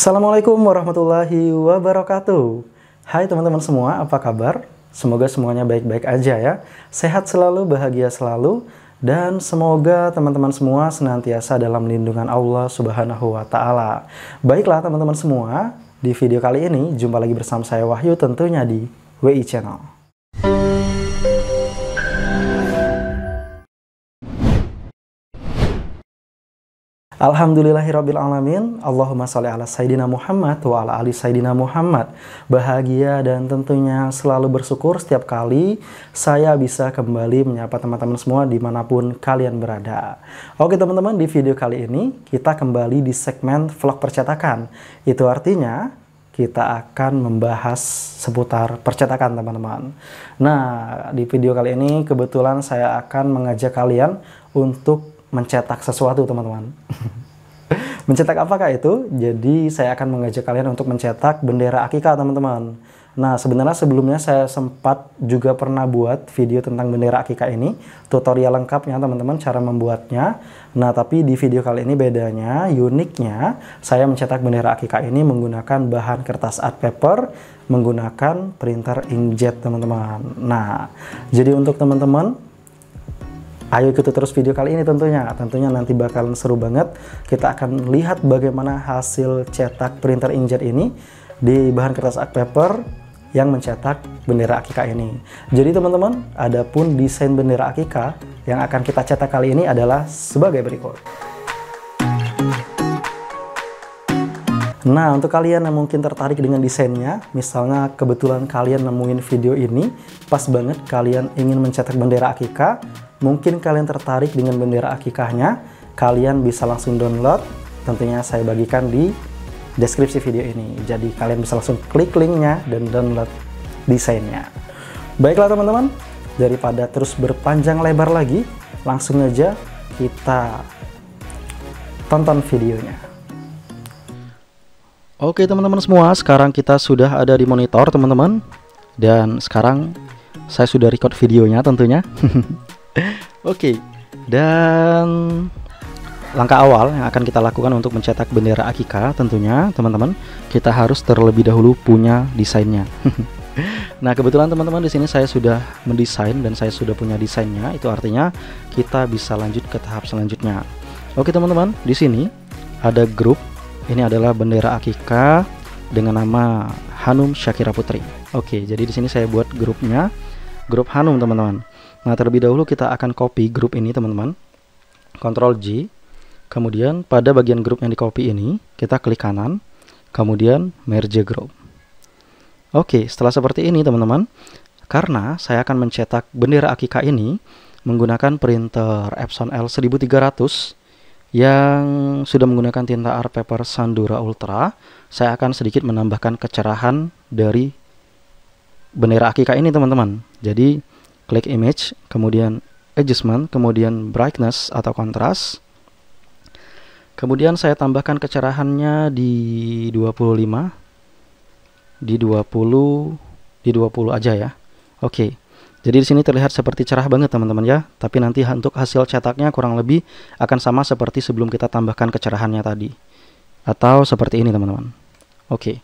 Assalamualaikum warahmatullahi wabarakatuh. Hai teman-teman semua, apa kabar? Semoga semuanya baik-baik aja ya. Sehat selalu, bahagia selalu, dan semoga teman-teman semua senantiasa dalam lindungan Allah Subhanahu wa Ta'ala. Baiklah teman-teman semua, di video kali ini jumpa lagi bersama saya Wahyu tentunya di WI Channel. Alhamdulillahirrabbilalamin. Allahumma sholli ala Sayyidina Muhammad wa ala ali Sayyidina Muhammad. Bahagia dan tentunya selalu bersyukur setiap kali saya bisa kembali menyapa teman-teman semua dimanapun kalian berada. Oke teman-teman, di video kali ini kita kembali di segmen vlog percetakan. Itu artinya kita akan membahas seputar percetakan teman-teman. Nah, di video kali ini kebetulan saya akan mengajak kalian untuk mencetak sesuatu teman-teman. Mencetak apakah itu? Jadi saya akan mengajak kalian untuk mencetak bendera akikah teman-teman. Nah sebenarnya sebelumnya saya sempat juga pernah buat video tentang bendera akikah ini, tutorial lengkapnya teman-teman, cara membuatnya. Nah tapi di video kali ini bedanya, uniknya saya mencetak bendera akikah ini menggunakan bahan kertas art paper, menggunakan printer inkjet teman-teman. Nah jadi untuk teman-teman, ayo ikuti terus video kali ini tentunya nanti bakalan seru banget. Kita akan lihat bagaimana hasil cetak printer inkjet ini di bahan kertas art paper yang mencetak bendera akikah ini. Jadi teman-teman, adapun desain bendera akikah yang akan kita cetak kali ini adalah sebagai berikut. Nah, untuk kalian yang mungkin tertarik dengan desainnya, misalnya kebetulan kalian nemuin video ini, pas banget kalian ingin mencetak bendera akikah, mungkin kalian tertarik dengan bendera akikahnya, kalian bisa langsung download. Tentunya saya bagikan di deskripsi video ini. Jadi kalian bisa langsung klik linknya dan download desainnya. Baiklah teman-teman, daripada terus berpanjang lebar lagi, langsung aja kita tonton videonya. Oke teman-teman semua, sekarang kita sudah ada di monitor teman-teman. Dan sekarang saya sudah record videonya tentunya. Oke, dan langkah awal yang akan kita lakukan untuk mencetak bendera akikah tentunya teman-teman, kita harus terlebih dahulu punya desainnya. Nah kebetulan teman-teman di sini saya sudah mendesain dan saya sudah punya desainnya. Itu artinya kita bisa lanjut ke tahap selanjutnya. Oke teman-teman, di sini ada grup. Ini adalah bendera akikah dengan nama Hanum Syakira Putri. Oke, jadi di sini saya buat grupnya, grup Hanum teman-teman. Nah terlebih dahulu kita akan copy grup ini teman-teman, Ctrl J, kemudian pada bagian grup yang di copy ini kita klik kanan, kemudian merge group. Oke, setelah seperti ini teman-teman, karena saya akan mencetak bendera akikah ini menggunakan printer Epson L1300 yang sudah menggunakan tinta art paper Sandura Ultra, saya akan sedikit menambahkan kecerahan dari bendera akikah ini teman-teman. Jadi klik image, kemudian adjustment, kemudian brightness atau kontras. Kemudian saya tambahkan kecerahannya di 25, di 20 aja ya. Oke. Jadi di sini terlihat seperti cerah banget teman-teman ya. Tapi nanti untuk hasil cetaknya kurang lebih akan sama seperti sebelum kita tambahkan kecerahannya tadi. Atau seperti ini teman-teman. Oke.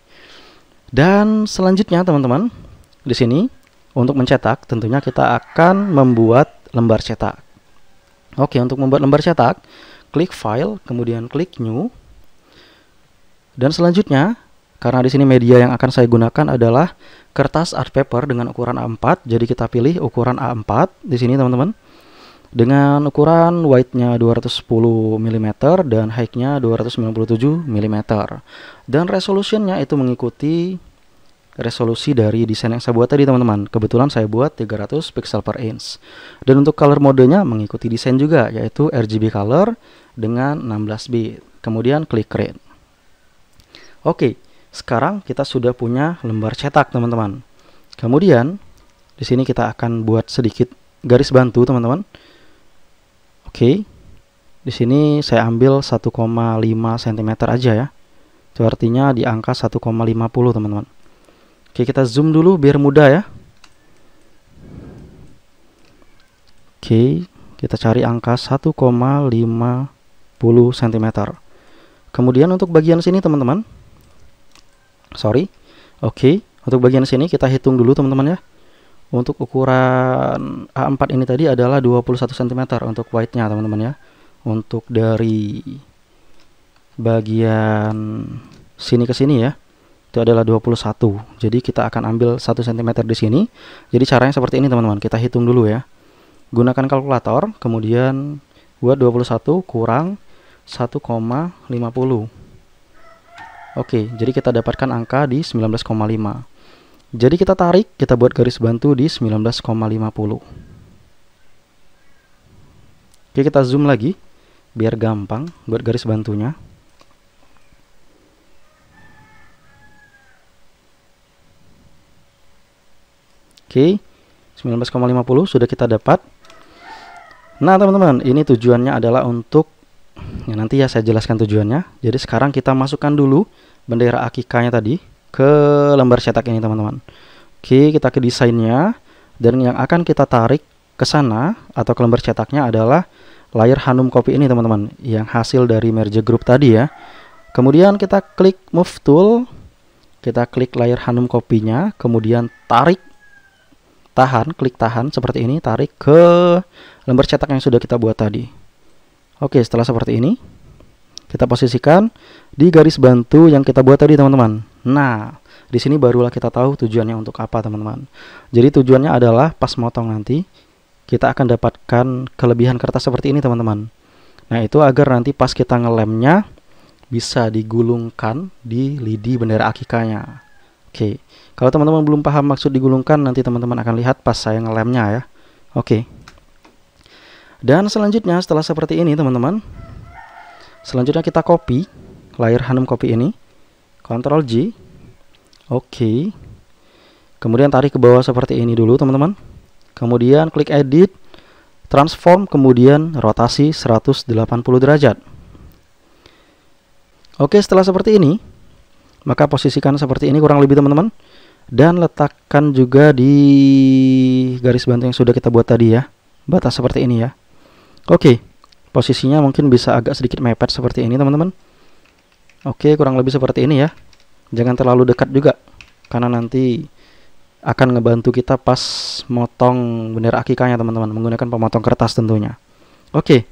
Dan selanjutnya teman-teman, di sini untuk mencetak tentunya kita akan membuat lembar cetak. Oke, untuk membuat lembar cetak, klik file, kemudian klik new. Dan selanjutnya, karena di sini media yang akan saya gunakan adalah kertas art paper dengan ukuran A4, jadi kita pilih ukuran A4 di sini teman-teman. Dengan ukuran width-nya 210 mm dan height-nya 297 mm. Dan resolution-nya itu mengikuti resolusi dari desain yang saya buat tadi teman-teman. Kebetulan saya buat 300 pixel per inch. Dan untuk color modenya mengikuti desain juga, yaitu RGB color dengan 16 bit. Kemudian klik create. Oke, sekarang kita sudah punya lembar cetak teman-teman. Kemudian di sini kita akan buat sedikit garis bantu teman-teman. Oke, di sini saya ambil 1,5 cm aja ya. Itu artinya di angka 1,50 teman-teman. Oke, kita zoom dulu biar mudah ya. Oke, kita cari angka 1,50 cm. Kemudian untuk bagian sini teman-teman, Sorry. Oke, untuk bagian sini kita hitung dulu teman-teman ya. Untuk ukuran A4 ini tadi adalah 21 cm untuk white-nya teman-teman ya. Untuk dari bagian sini ke sini ya, itu adalah 21. Jadi kita akan ambil 1 cm di sini. Jadi caranya seperti ini teman-teman. Kita hitung dulu ya. Gunakan kalkulator, kemudian buat 21 kurang 1,50. Oke, jadi kita dapatkan angka di 19,5. Jadi kita tarik, kita buat garis bantu di 19,50. Oke, kita zoom lagi biar gampang buat garis bantunya. Oke, 19,50 sudah kita dapat. Nah teman-teman, ini tujuannya adalah untuk ya, nanti ya saya jelaskan tujuannya. Jadi sekarang kita masukkan dulu bendera akikanya tadi ke lembar cetak ini teman-teman. Oke, kita ke desainnya, dan yang akan kita tarik ke sana atau ke lembar cetaknya adalah layar Hanum Copy ini teman-teman, yang hasil dari merge group tadi ya. Kemudian kita klik move tool, kita klik layar Hanum Copy-nya, kemudian tarik, tahan, klik tahan seperti ini, tarik ke lembar cetak yang sudah kita buat tadi. Oke, setelah seperti ini kita posisikan di garis bantu yang kita buat tadi teman-teman. Nah, di sini barulah kita tahu tujuannya untuk apa teman-teman. Jadi tujuannya adalah pas motong nanti kita akan dapatkan kelebihan kertas seperti ini teman-teman. Nah, itu agar nanti pas kita ngelemnya bisa digulungkan di lidi bendera akikanya. Oke, kalau teman-teman belum paham maksud digulungkan, nanti teman-teman akan lihat pas saya ngelemnya ya. Oke. Dan selanjutnya setelah seperti ini teman-teman, selanjutnya kita copy layar Hanum Copy ini, Ctrl J. Oke. Kemudian tarik ke bawah seperti ini dulu teman-teman. Kemudian klik edit, transform, kemudian rotasi 180 derajat. Oke, setelah seperti ini, maka posisikan seperti ini kurang lebih teman-teman. Dan letakkan juga di garis bantu yang sudah kita buat tadi ya. Batas seperti ini ya. Oke, posisinya mungkin bisa agak sedikit mepet seperti ini teman-teman. Oke, kurang lebih seperti ini ya. Jangan terlalu dekat juga, karena nanti akan ngebantu kita pas motong bendera akikanya teman-teman, menggunakan pemotong kertas tentunya. Oke.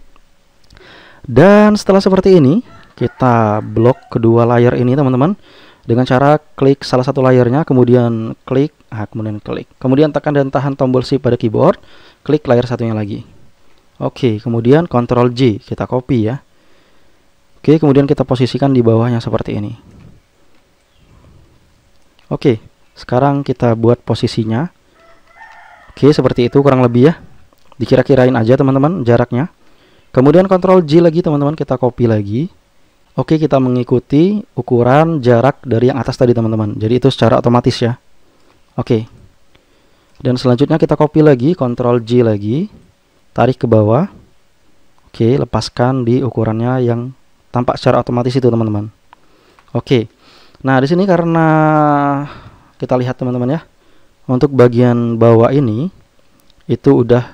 Dan setelah seperti ini, kita blok kedua layar ini teman-teman dengan cara klik salah satu layarnya, kemudian klik, kemudian tekan dan tahan tombol shift pada keyboard, klik layar satunya lagi. Oke, kemudian Ctrl J, kita copy ya. Oke, kemudian kita posisikan di bawahnya seperti ini. Oke, sekarang kita buat posisinya. Oke, seperti itu kurang lebih ya. Dikira-kirain aja teman-teman jaraknya. Kemudian Ctrl J lagi teman-teman, kita copy lagi. Oke, kita mengikuti ukuran jarak dari yang atas tadi teman-teman. Jadi itu secara otomatis ya. Oke. Dan selanjutnya kita copy lagi, Ctrl J lagi. Tarik ke bawah. Oke, lepaskan di ukurannya yang tampak secara otomatis itu teman-teman. Oke. Nah, di sini karena kita lihat teman-teman ya, untuk bagian bawah ini itu udah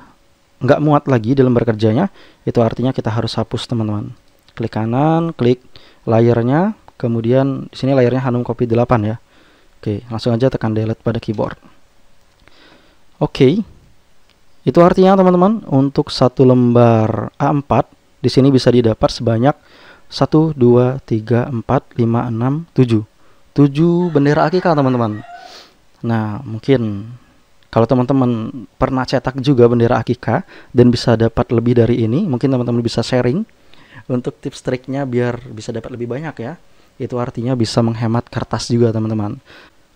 nggak muat lagi di lembar kerjanya. Itu artinya kita harus hapus teman-teman. Klik kanan, klik layarnya, kemudian di sini layarnya Hanum Copy 8 ya. Oke, langsung aja tekan delete pada keyboard. Oke. Itu artinya teman-teman, untuk satu lembar A4 di sini bisa didapat sebanyak 1 2 3 4 5 6 7. 7 bendera akikah teman-teman. Nah, mungkin kalau teman-teman pernah cetak juga bendera akikah dan bisa dapat lebih dari ini, mungkin teman-teman bisa sharing untuk tips triknya biar bisa dapat lebih banyak ya. Itu artinya bisa menghemat kertas juga teman-teman.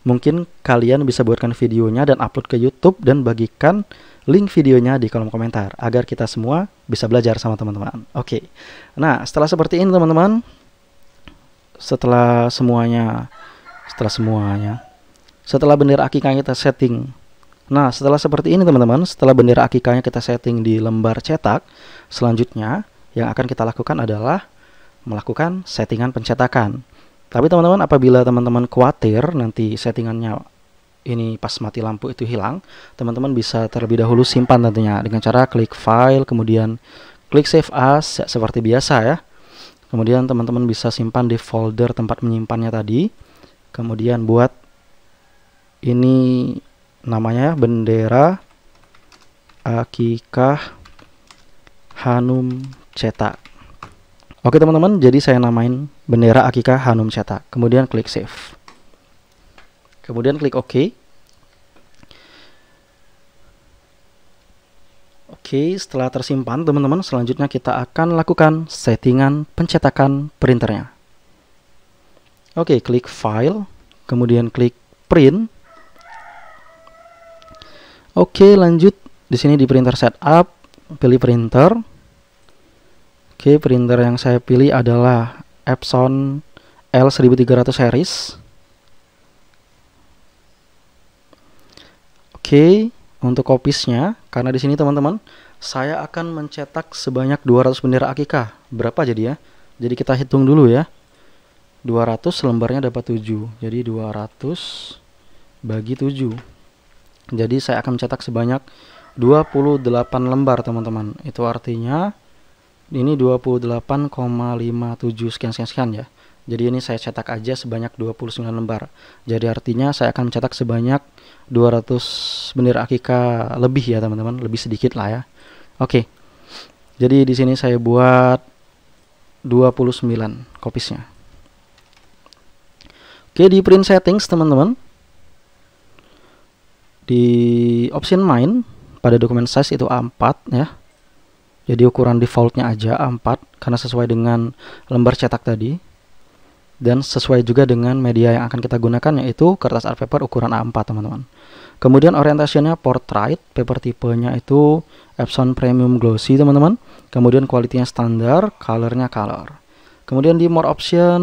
Mungkin kalian bisa buatkan videonya dan upload ke YouTube dan bagikan link videonya di kolom komentar agar kita semua bisa belajar sama teman-teman. Oke. Nah, setelah seperti ini teman-teman, setelah bendera akikahnya kita setting. Nah, setelah seperti ini teman-teman, setelah bendera akikahnya kita setting di lembar cetak, selanjutnya yang akan kita lakukan adalah melakukan settingan pencetakan. Tapi teman-teman, apabila teman-teman khawatir nanti settingannya ini pas mati lampu itu hilang, teman-teman bisa terlebih dahulu simpan tentunya dengan cara klik file, kemudian klik save as ya, seperti biasa ya. Kemudian teman-teman bisa simpan di folder tempat menyimpannya tadi. Kemudian buat ini namanya bendera Akikah Hanum Cetak. Oke teman-teman, jadi saya namain bendera Akikah Hanum Cetak. Kemudian klik save. Kemudian klik OK. Oke, setelah tersimpan teman-teman, selanjutnya kita akan lakukan settingan pencetakan printernya. Oke, klik file, kemudian klik print. Oke, lanjut di sini di printer setup, pilih printer. Oke, printer yang saya pilih adalah Epson L1300 series. Oke, untuk copiesnya, karena di sini teman-teman, saya akan mencetak sebanyak 200 bendera Akikah. Berapa jadi ya? Jadi kita hitung dulu ya. 200 lembarnya dapat 7. Jadi 200 bagi 7. Jadi saya akan mencetak sebanyak 28 lembar teman-teman. Itu artinya ini 28,57 sekian ya. Jadi ini saya cetak aja sebanyak 29 lembar. Jadi artinya saya akan mencetak sebanyak 200 bendera Akikah lebih ya teman-teman, lebih sedikit lah ya. Oke. Jadi di sini saya buat 29 copiesnya. Oke, di print settings teman-teman, di option main pada dokumen size itu A4 ya. Jadi ukuran defaultnya aja A4 karena sesuai dengan lembar cetak tadi, dan sesuai juga dengan media yang akan kita gunakan, yaitu kertas art paper ukuran A4 teman-teman. Kemudian orientasinya portrait, paper tipenya itu Epson Premium Glossy teman-teman. Kemudian kualitinya standar, colornya color. Kemudian di more option,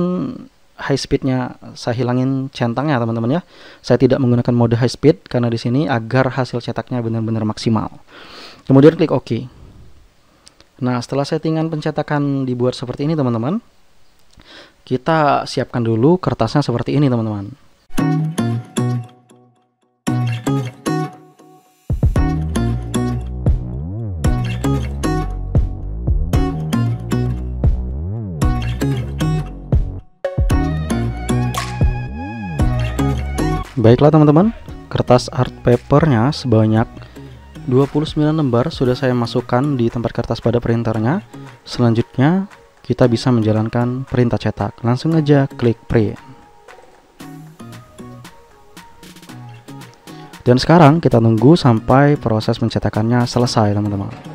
high speednya saya hilangin centangnya teman-teman ya. Saya tidak menggunakan mode high speed karena di sini agar hasil cetaknya benar-benar maksimal. Kemudian klik OK. Nah, setelah settingan pencetakan dibuat seperti ini teman-teman, kita siapkan dulu kertasnya seperti ini teman-teman. Baiklah teman-teman, kertas art papernya sebanyak 29 lembar sudah saya masukkan di tempat kertas pada printernya. Selanjutnya kita bisa menjalankan perintah cetak. Langsung aja klik print. Dan sekarang kita tunggu sampai proses pencetakannya selesai teman-teman.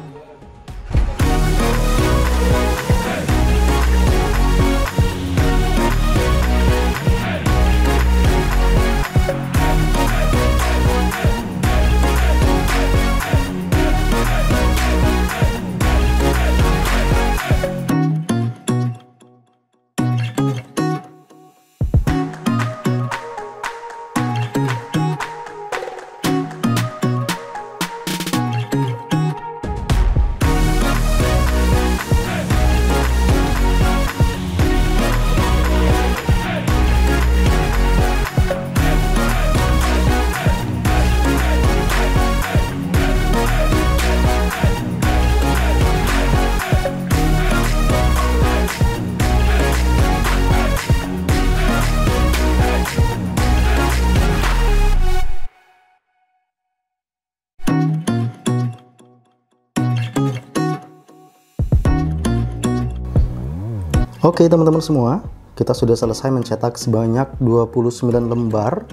Oke teman-teman semua, kita sudah selesai mencetak sebanyak 29 lembar,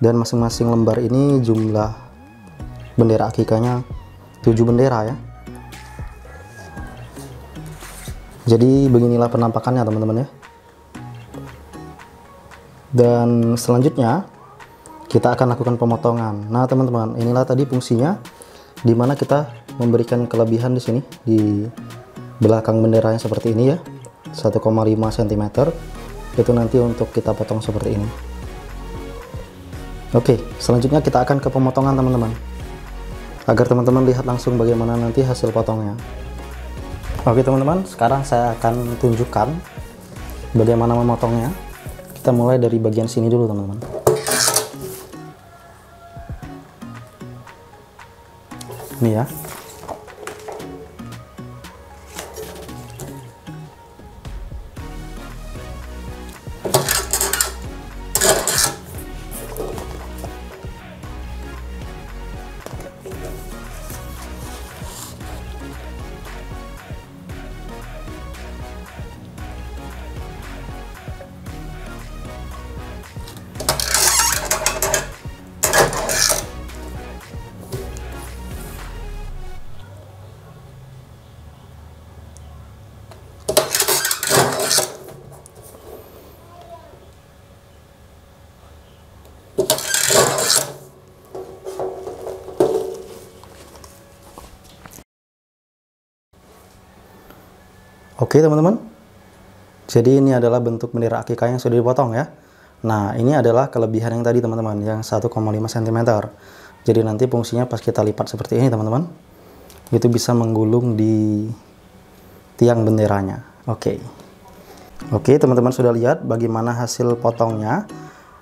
dan masing-masing lembar ini jumlah bendera Akikahnya 7 bendera ya. Jadi beginilah penampakannya teman-teman ya. Dan selanjutnya kita akan lakukan pemotongan. Nah teman-teman, inilah tadi fungsinya, dimana kita memberikan kelebihan di sini di belakang benderanya seperti ini ya. 1,5 cm itu nanti untuk kita potong seperti ini. Oke, selanjutnya kita akan ke pemotongan teman-teman, agar teman-teman lihat langsung bagaimana nanti hasil potongnya. Oke teman-teman, sekarang saya akan tunjukkan bagaimana memotongnya. Kita mulai dari bagian sini dulu teman-teman. Ini ya. Oke teman-teman, jadi ini adalah bentuk bendera akikah yang sudah dipotong ya. Nah ini adalah kelebihan yang tadi teman-teman, yang 1,5 cm. Jadi nanti fungsinya pas kita lipat seperti ini teman-teman, itu bisa menggulung di tiang benderanya. Oke teman-teman, sudah lihat bagaimana hasil potongnya.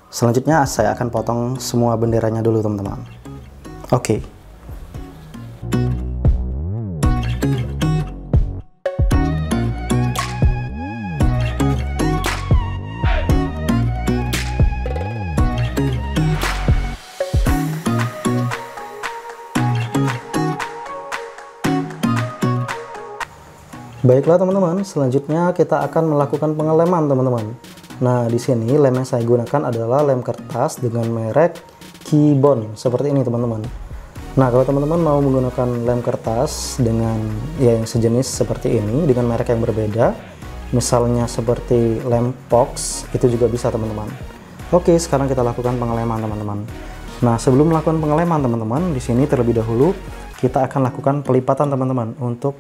Selanjutnya saya akan potong semua benderanya dulu teman-teman. Oke. Baiklah teman-teman, selanjutnya kita akan melakukan pengeleman teman-teman. Nah di sini lem yang saya gunakan adalah lem kertas dengan merek Kibon seperti ini teman-teman. Nah kalau teman-teman mau menggunakan lem kertas dengan yang sejenis seperti ini dengan merek yang berbeda, misalnya seperti lem Pox, itu juga bisa teman-teman. Oke, sekarang kita lakukan pengeleman teman-teman. Nah sebelum melakukan pengeleman teman-teman, di sini terlebih dahulu kita akan lakukan pelipatan teman-teman untuk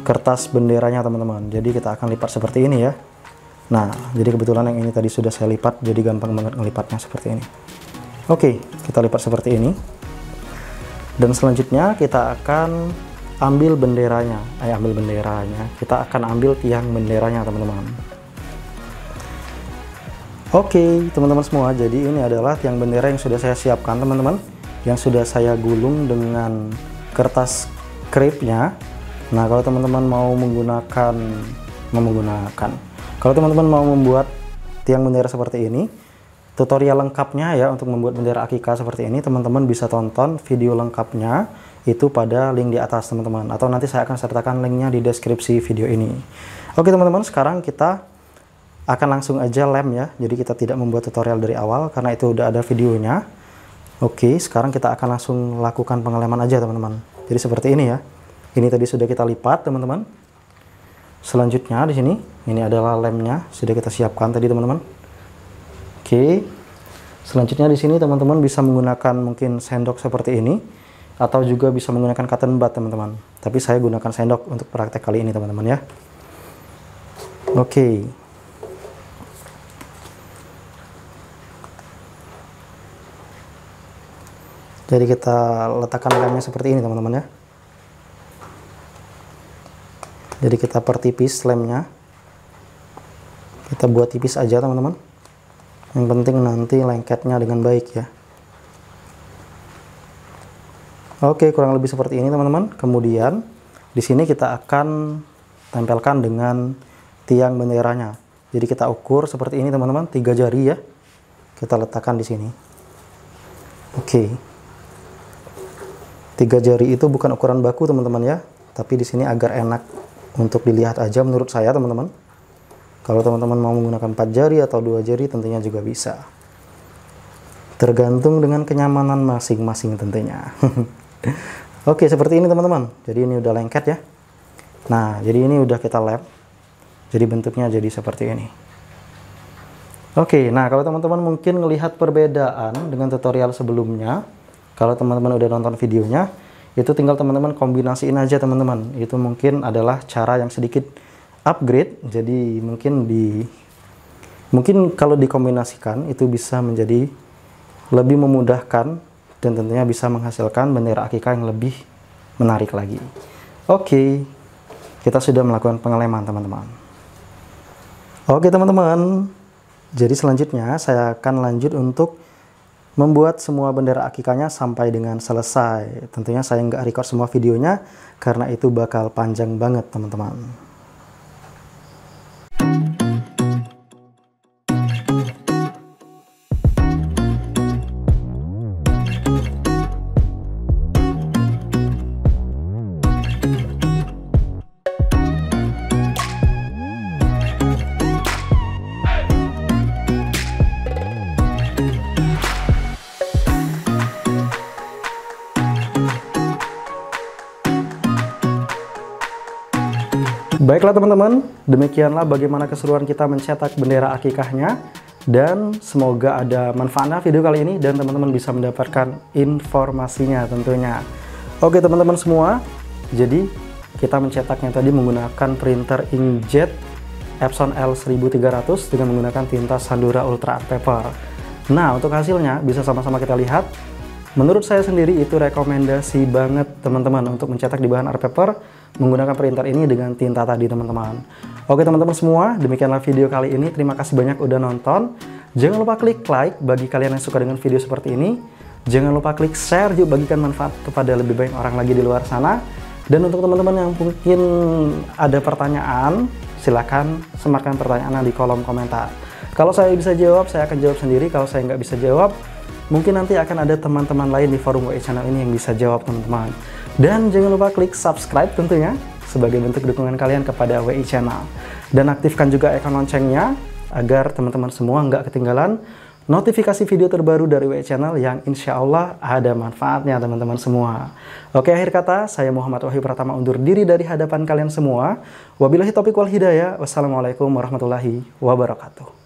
kertas benderanya teman-teman. Jadi kita akan lipat seperti ini ya. Nah jadi kebetulan yang ini tadi sudah saya lipat, jadi gampang banget ngelipatnya seperti ini. Oke, kita lipat seperti ini. Dan selanjutnya kita akan ambil benderanya. Kita akan ambil tiang benderanya teman-teman. Oke teman-teman semua, jadi ini adalah tiang bendera yang sudah saya siapkan teman-teman, yang sudah saya gulung dengan kertas crepe-nya. Nah kalau teman-teman mau kalau teman-teman mau membuat tiang bendera seperti ini, tutorial lengkapnya ya untuk membuat bendera akikah seperti ini, teman-teman bisa tonton video lengkapnya itu pada link di atas teman-teman, atau nanti saya akan sertakan linknya di deskripsi video ini. Oke teman-teman, sekarang kita akan langsung aja lem ya, jadi kita tidak membuat tutorial dari awal karena itu udah ada videonya. Oke, sekarang kita akan langsung lakukan pengeleman aja teman-teman. Jadi seperti ini ya. Ini tadi sudah kita lipat teman-teman. Selanjutnya di sini ini adalah lemnya, sudah kita siapkan tadi teman-teman. Oke. Selanjutnya di sini teman-teman bisa menggunakan mungkin sendok seperti ini, atau juga bisa menggunakan cotton bud teman-teman. Tapi saya gunakan sendok untuk praktek kali ini teman-teman ya. Oke. Jadi kita letakkan lemnya seperti ini teman-teman ya. Jadi kita pertipis lemnya, kita buat tipis aja teman-teman. Yang penting nanti lengketnya dengan baik ya. Oke, kurang lebih seperti ini teman-teman. Kemudian di sini kita akan tempelkan dengan tiang benderanya. Jadi kita ukur seperti ini teman-teman, 3 jari ya. Kita letakkan di sini. Oke. 3 jari itu bukan ukuran baku teman-teman ya, tapi di sini agar enak untuk dilihat aja menurut saya teman-teman. Kalau teman-teman mau menggunakan 4 jari atau 2 jari tentunya juga bisa, tergantung dengan kenyamanan masing-masing tentunya. Oke, seperti ini teman-teman. Jadi ini udah lengket ya. Nah jadi ini udah kita lem, jadi bentuknya jadi seperti ini. Oke, nah kalau teman-teman mungkin melihat perbedaan dengan tutorial sebelumnya, kalau teman-teman udah nonton videonya, itu tinggal teman-teman kombinasiin aja teman-teman. Itu mungkin adalah cara yang sedikit upgrade. Jadi mungkin kalau dikombinasikan itu bisa menjadi lebih memudahkan dan tentunya bisa menghasilkan bendera akikah yang lebih menarik lagi. Oke, kita sudah melakukan pengeleman teman-teman. Oke teman-teman, jadi selanjutnya saya akan lanjut untuk membuat semua bendera akikahnya sampai dengan selesai. Tentunya saya nggak record semua videonya karena itu bakal panjang banget teman-teman. Baiklah teman-teman, demikianlah bagaimana keseruan kita mencetak bendera akikahnya, dan semoga ada manfaatnya video kali ini dan teman-teman bisa mendapatkan informasinya tentunya. Oke teman-teman semua, jadi Kita mencetaknya tadi menggunakan printer inkjet Epson L1300 dengan menggunakan tinta Sandura Ultra Art Paper. Nah, untuk hasilnya bisa sama-sama kita lihat. Menurut saya sendiri itu rekomendasi banget teman-teman untuk mencetak di bahan art paper menggunakan printer ini dengan tinta tadi teman-teman. Oke teman-teman semua, demikianlah video kali ini. Terima kasih banyak udah nonton. Jangan lupa klik like bagi kalian yang suka dengan video seperti ini. Jangan lupa klik share juga, bagikan manfaat kepada lebih banyak orang lagi di luar sana. Dan untuk teman-teman yang mungkin ada pertanyaan, silakan sematkan pertanyaannya di kolom komentar. Kalau saya bisa jawab, saya akan jawab sendiri. Kalau saya nggak bisa jawab, mungkin nanti akan ada teman-teman lain di forum WI Channel ini yang bisa jawab teman-teman. Dan jangan lupa klik subscribe tentunya sebagai bentuk dukungan kalian kepada WI Channel. Dan aktifkan juga ikon loncengnya agar teman-teman semua nggak ketinggalan notifikasi video terbaru dari WI Channel yang insya Allah ada manfaatnya teman-teman semua. Oke, akhir kata, saya Muhammad Wahyu Pratama undur diri dari hadapan kalian semua. Wabillahi taufiq wal hidayah. Wassalamualaikum warahmatullahi wabarakatuh.